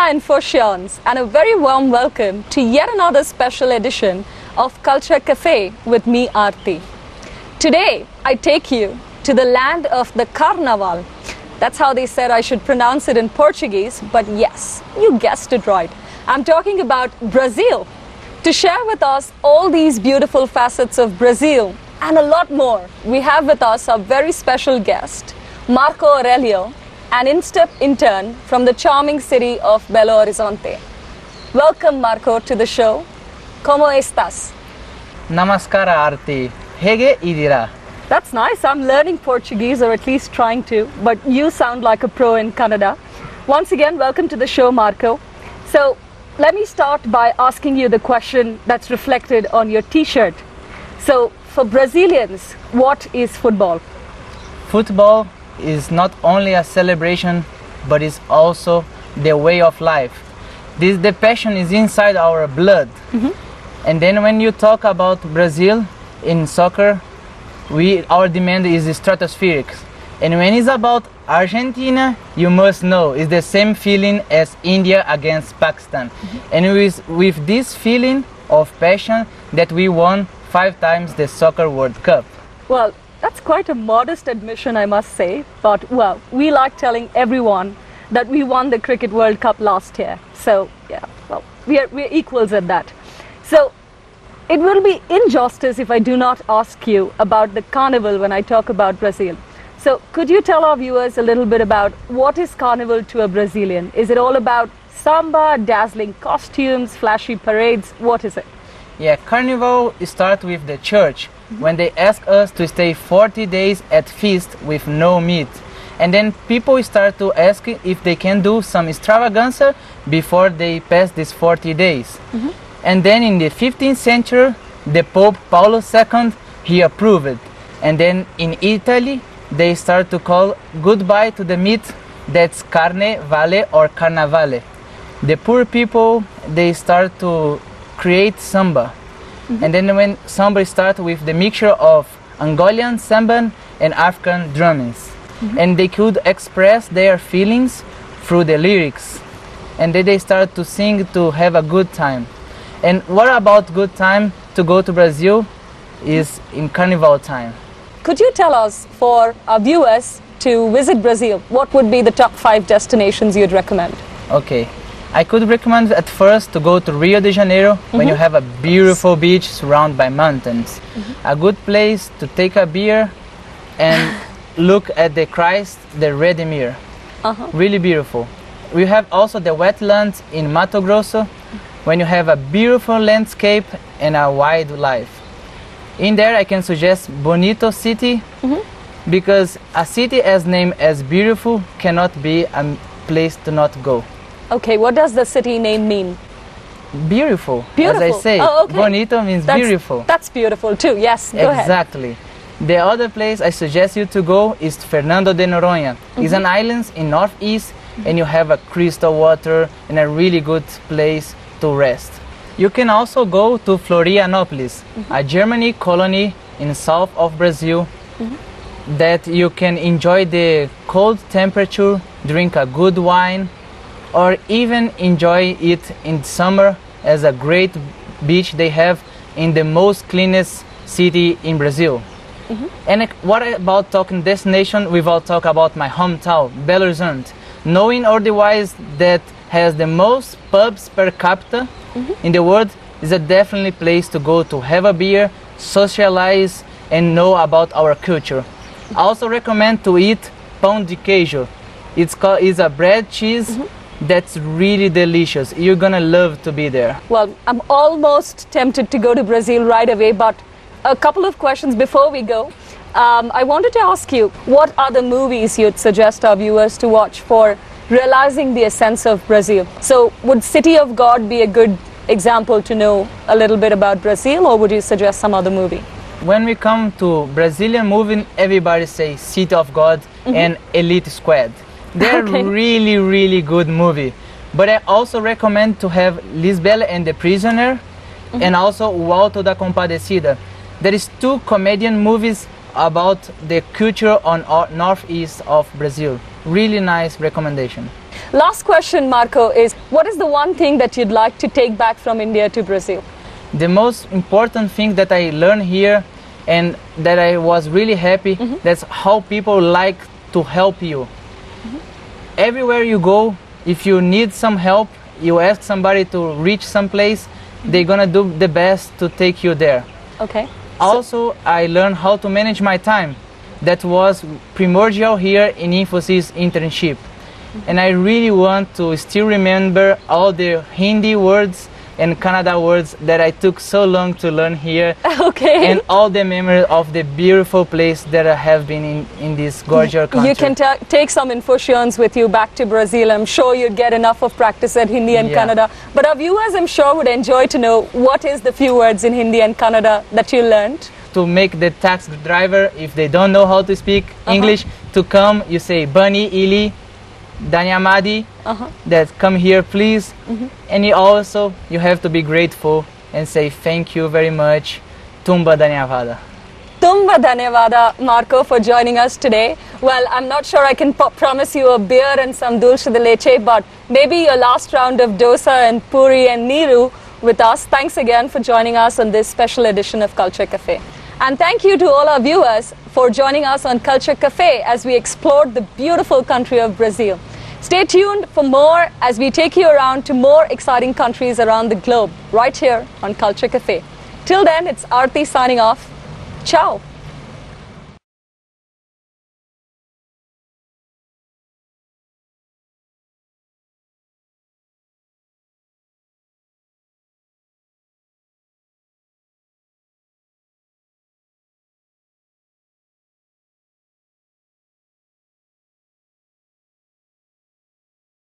my Infoscions, and a very warm welcome to yet another special edition of Culture Café with me, Aarti. Today, I take you to the land of the Carnival. That's how they said I should pronounce it in Portuguese, but yes, you guessed it right. I'm talking about Brazil. To share with us all these beautiful facets of Brazil and a lot more, we have with us a very special guest, Marco Aurelio, an InStep Intern from the charming city of Belo Horizonte. Welcome, Marco, to the show. ¿Cómo estás? Namaskara, Aarti. Hege idira. That's nice. I'm learning Portuguese, or at least trying to, but you sound like a pro in Canada. Once again, welcome to the show, Marco. So, let me start by asking you the question that's reflected on your t-shirt. So, for Brazilians, what is football? Football is not only a celebration, but it's also the way of life. The passion is inside our blood. And then when you talk about Brazil in soccer, our demand is stratospheric. And when it's about Argentina, you must know it's the same feeling as India against Pakistan. And with this feeling of passion that we won 5 times the Soccer World Cup. Well, that's quite a modest admission, I must say. But, well, we like telling everyone that we won the Cricket World Cup last year. So, yeah, well, we're equals at that. So, it will be injustice if I do not ask you about the Carnival when I talk about Brazil. So, could you tell our viewers a little bit about what is Carnival to a Brazilian? Is it all about samba, dazzling costumes, flashy parades? What is it? Yeah, Carnival starts with the church, when they ask us to stay 40 days at feast with no meat. And then people start to ask if they can do some extravaganza before they pass these 40 days. And then in the 15th century, the Pope Paul II, he approved it. And then in Italy, they start to call goodbye to the meat, that's carne vale or carnavale. The poor people, they start to create samba. And then when samba starts with the mixture of Angolan samba and African drummings. And they could express their feelings through the lyrics. And then they start to sing to have a good time. And what about good time to go to Brazil is in Carnival time. Could you tell us, for our viewers to visit Brazil, what would be the top 5 destinations you'd recommend? Okay. I could recommend at first to go to Rio de Janeiro when you have a beautiful beach surrounded by mountains. A good place to take a beer and look at the Christ, the Redeemer. Really beautiful. We have also the wetlands in Mato Grosso when you have a beautiful landscape and a wildlife. In there I can suggest Bonito City because a city as named as beautiful cannot be a place to not go. Okay, what does the city name mean? Beautiful, Beautiful. as I say. Oh, okay. Bonito means beautiful. That's beautiful too, yes, go ahead. Exactly. The other place I suggest you to go is Fernando de Noronha. It's an island in northeast and you have a crystal water and a really good place to rest. You can also go to Florianópolis, a German colony in south of Brazil that you can enjoy the cold temperature, drink a good wine, or even enjoy it in summer as a great beach they have in the most cleanest city in Brazil. And what about talking destination without talk about my hometown, Belo Horizonte, knowing otherwise that has the most pubs per capita in the world, is a definitely place to go to have a beer, socialize, and know about our culture. I also recommend to eat pão de queijo. It's a bread cheese that's really delicious. You're gonna love to be there. Well, I'm almost tempted to go to Brazil right away, but a couple of questions before we go. I wanted to ask you, what are the movies you'd suggest our viewers to watch for realizing the essence of Brazil? So would City of God be a good example to know a little bit about Brazil, or would you suggest some other movie? When we come to Brazilian movie, everybody says City of God and Elite Squad. They're really, really good movie. But I also recommend to have Lisbela and the Prisoner and also O Alto da Compadecida. There is 2 comedian movies about the culture on northeast of Brazil. Really nice recommendation. Last question, Marco, is what is the one thing that you'd like to take back from India to Brazil? The most important thing that I learned here and that I was really happy, that's how people like to help you. Everywhere you go, if you need some help, you ask somebody to reach some place, they're gonna do the best to take you there. Okay. Also, I learned how to manage my time. That was primordial here in Infosys internship. And I really want to still remember all the Hindi words and Kannada words that I took so long to learn here. Okay. And all the memories of the beautiful place that I have been in this gorgeous country. You can take some Infoscions with you back to Brazil. I'm sure you'd get enough of practice at Hindi and Kannada. But our viewers, I'm sure, would enjoy to know what is the few words in Hindi and Kannada that you learned. To make the taxi driver, if they don't know how to speak English, to come, you say Bani Ili Danyamadi, that come here please. And you have to be grateful and say thank you very much. Tumba Danyavada. Tumba Dhanyavada, Marco, for joining us today. Well, I'm not sure I can promise you a beer and some dulce de leche, but maybe your last round of dosa and puri and niru with us. Thanks again for joining us on this special edition of Culture Cafe. And thank you to all our viewers for joining us on Culture Cafe as we explored the beautiful country of Brazil. Stay tuned for more as we take you around to more exciting countries around the globe, right here on Culture Cafe. Till then, it's Aarti signing off. Ciao.